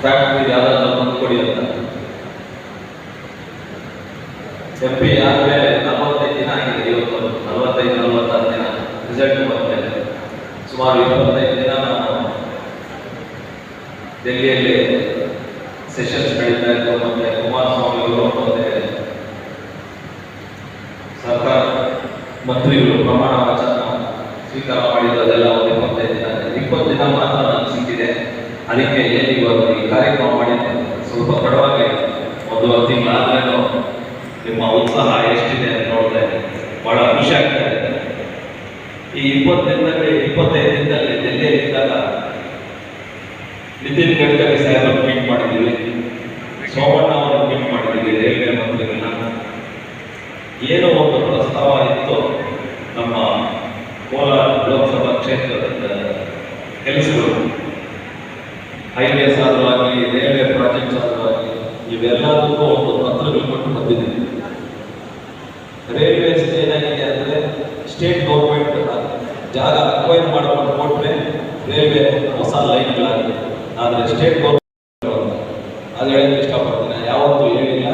Factory ಯಾವ್ದಾದ್ರು ಬಂದು ಕೊಡಿ ಅಂತ MP ಆದ್ಮೇಲೆ 45 ದಿನ ಆಗಿದೆ. ಇವತ್ತು 45-46 ದಿನ ರಿಸಲ್ಟ್ ಬಂದ್ಮೇಲೆ ಸುಮಾರು 25 ದಿನ ನಾನು ಡೆಲ್ಲಿಯಲ್ಲಿ ಸೆಷನ್ಸ್ ನಡೀತಾ ಇತ್ತು. ಮತ್ತೆ ಕುಮಾರಸ್ವಾಮಿ ಅವರು ಮತ್ತೆ ಸರ್ಕಾರ ಮಂತ್ರಿಗಳು ಪ್ರಮಾಣ ವಚನ ಸ್ವೀಕಾರ ಮಾಡಿರೋದೆಲ್ಲ ಒಂದು 25 ದಿನ. 20 ದಿನ ಮಾತ್ರ ನನಗೆ ಸಿಕ್ಕಿದೆ. ಅದಕ್ಕೆ ಏನು ಇವಾಗ ಈ ಕಾರ್ಯಕ್ರಮ ಮಾಡಿದ್ದೆ ಸ್ವಲ್ಪ ತಡವಾಗಿ ಒಂದು ತಿಂಗಳಾದ್ರೂ ನಿಮ್ಮ ಉತ್ಸಾಹ ಎಷ್ಟಿದೆ ಅಂತ ನೋಡಿದ್ರೆ ಬಹಳ ಖುಷಿ ಆಗ್ತಾ ಇದೆ. ಈ 25 ದಿನದಲ್ಲಿ ಡೆಲ್ಲಿಯಲ್ಲಿ ಇದ್ದಾಗ ನಿತಿನ್ ಗಡ್ಕರಿ ಸಾಹೇಬರನ್ನು ಮೀಟ್ ಮಾಡಿದ್ದೀವಿ, ಸೋಮಣ್ಣ ಅವರನ್ನು ಮೀಟ್ ಮಾಡಿದ್ದೀವಿ, ರೈಲ್ವೆ ಮಂತ್ರಿಗಳನ್ನ. ಏನೋ ಒಂದು ಪ್ರಸ್ತಾವ ಇತ್ತು ನಮ್ಮ ಕೋಲಾರ ಲೋಕಸಭಾ ಕ್ಷೇತ್ರದ ಕೆಲಸಗಳು, ಹೈವೇಸ್ ಆದರೂ ಆಗಲಿ, ರೈಲ್ವೆ ಪ್ರಾಜೆಕ್ಟ್ಸ್ ಆದರೂ ಆಗಲಿ, ಇವೆಲ್ಲದಕ್ಕೂ ಒಂದು ಪತ್ರಗಳು ಕೊಟ್ಟು ಬಂದಿದ್ದೀವಿ. ರೈಲ್ವೇಸ್ ಏನಾಗಿದೆ ಅಂದರೆ ಸ್ಟೇಟ್ ಗೌರ್ಮೆಂಟ್ ಜಾಗ ಅಕ್ವೈರ್ ಮಾಡಿಕೊಂಡು ಕೊಟ್ಟರೆ ರೈಲ್ವೆ ಹೊಸ ಲೈನ್ಗಳಾಗಿದೆ. ಆದರೆ ಸ್ಟೇಟ್ ಗೌರ್ಮೆಂಟ್ ಅದು ಹೇಳಕ್ಕೆ ಇಷ್ಟಪಡ್ತೀನಿ, ಯಾವತ್ತೂ ಹೇಳಿಲ್ಲ.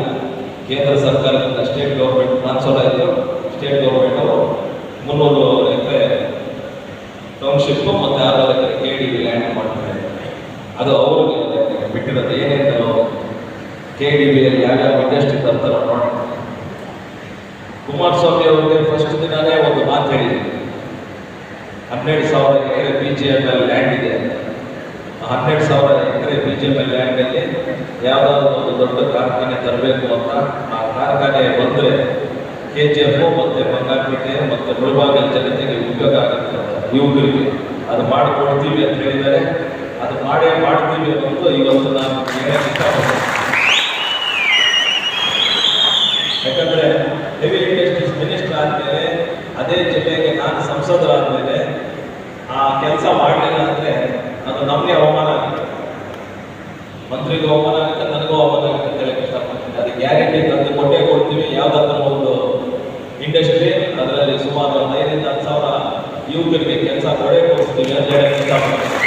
ಕೇಂದ್ರ ಸರ್ಕಾರದಿಂದ ಸ್ಟೇಟ್ ಗೌರ್ಮೆಂಟ್ ಟ್ರಾನ್ಸ್ಫರ್ ಆಯಿತು. ಸ್ಟೇಟ್ ಗೌರ್ಮೆಂಟ್ ಅವರು 300 ಎಕರೆ ಟೌನ್ಶಿಪ್ಪು ಮತ್ತು 6 ಎಕರೆ KDB ಲ್ಯಾಂಡ್ ಮಾಡ್ತಾರೆ. ಅದು ಅವ್ರಿಗೆ ಬಿಟ್ಟಿರೋದು. ಏನೇನು KDBಯಲ್ಲಿ ಯಾವ್ಯಾವ ಇಂಡಸ್ಟ್ರಿ ತರ್ತಾರೋ ನೋಡಿ. ಕುಮಾರಸ್ವಾಮಿ ಅವರಿಗೆ ಫಸ್ಟ್ ದಿನಾನೇ ಒಂದು ಮಾತು ಹೇಳಿದ್ದೀನಿ, 12,000 ಎಕರೆ BGML ಲ್ಯಾಂಡ್ ಇದೆ. 12,000 ಎಕರೆ BGML ಲ್ಯಾಂಡಲ್ಲಿ ಯಾವುದಾದ್ರು ಒಂದು ದೊಡ್ಡ ಕಾರ್ಖಾನೆ ತರಬೇಕು ಅಂತ. ಆ ಕಾರ್ಖಾನೆ ಬಂದರೆ KGF ಮತ್ತು ಬಂಗಾರಪೇಟೆ ಮತ್ತು ಮುಳಬಾಗಿಲು ಜನತೆಗೆ ಉಪಯೋಗ ಆಗುತ್ತೆ, ಯುವಕರಿಗೆ. ಅದು ಮಾಡಿಕೊಡ್ತೀವಿ ಅಂತ ಹೇಳಿದ್ದಾರೆ. ಅದು ಮಾಡ್ತೀವಿ ಅನ್ನೋದು ಇವತ್ತು ನಾನು ಹೇಳಕ್ಕೆ ಇಷ್ಟಪಡ್ತೀನಿ. ಯಾಕಂದರೆ ಹೆವಿ ಇಂಡಸ್ಟ್ರೀಸ್ ಮಿನಿಸ್ಟರ್ ಆದಮೇಲೆ, ಅದೇ ಜಿಲ್ಲೆಗೆ ನಾನು ಸಂಸದರಾದಮೇಲೆ ಆ ಕೆಲಸ ಮಾಡಲಿಲ್ಲ ಅಂದರೆ ಅದು ನಮಗೆ ಅವಮಾನ ಆಗುತ್ತೆ, ಮಂತ್ರಿಗೂ ಅವಮಾನ ಆಗುತ್ತೆ, ನನಗೂ ಅವಮಾನ ಆಗುತ್ತೆ ಅಂತ ಹೇಳಕ್ಕೆ ಇಷ್ಟಪಡ್ತೀನಿ. ಅದು ಗ್ಯಾರಂಟಿ ತಂದು ಕೊಟ್ಟೇ ಕೊಡ್ತೀವಿ. ಯಾವುದಾದ್ರೂ ಒಂದು ಇಂಡಸ್ಟ್ರಿ ಅದರಲ್ಲಿ ಸುಮಾರು 5,000-10,000 ಯುವಕರಿಗೆ ಕೆಲಸ ಕೊಡೇ ಕೊಡ್ತೀವಿ ಅಂತ ಹೇಳಕ್ಕೆ ಇಷ್ಟಪಡ್ತೀನಿ.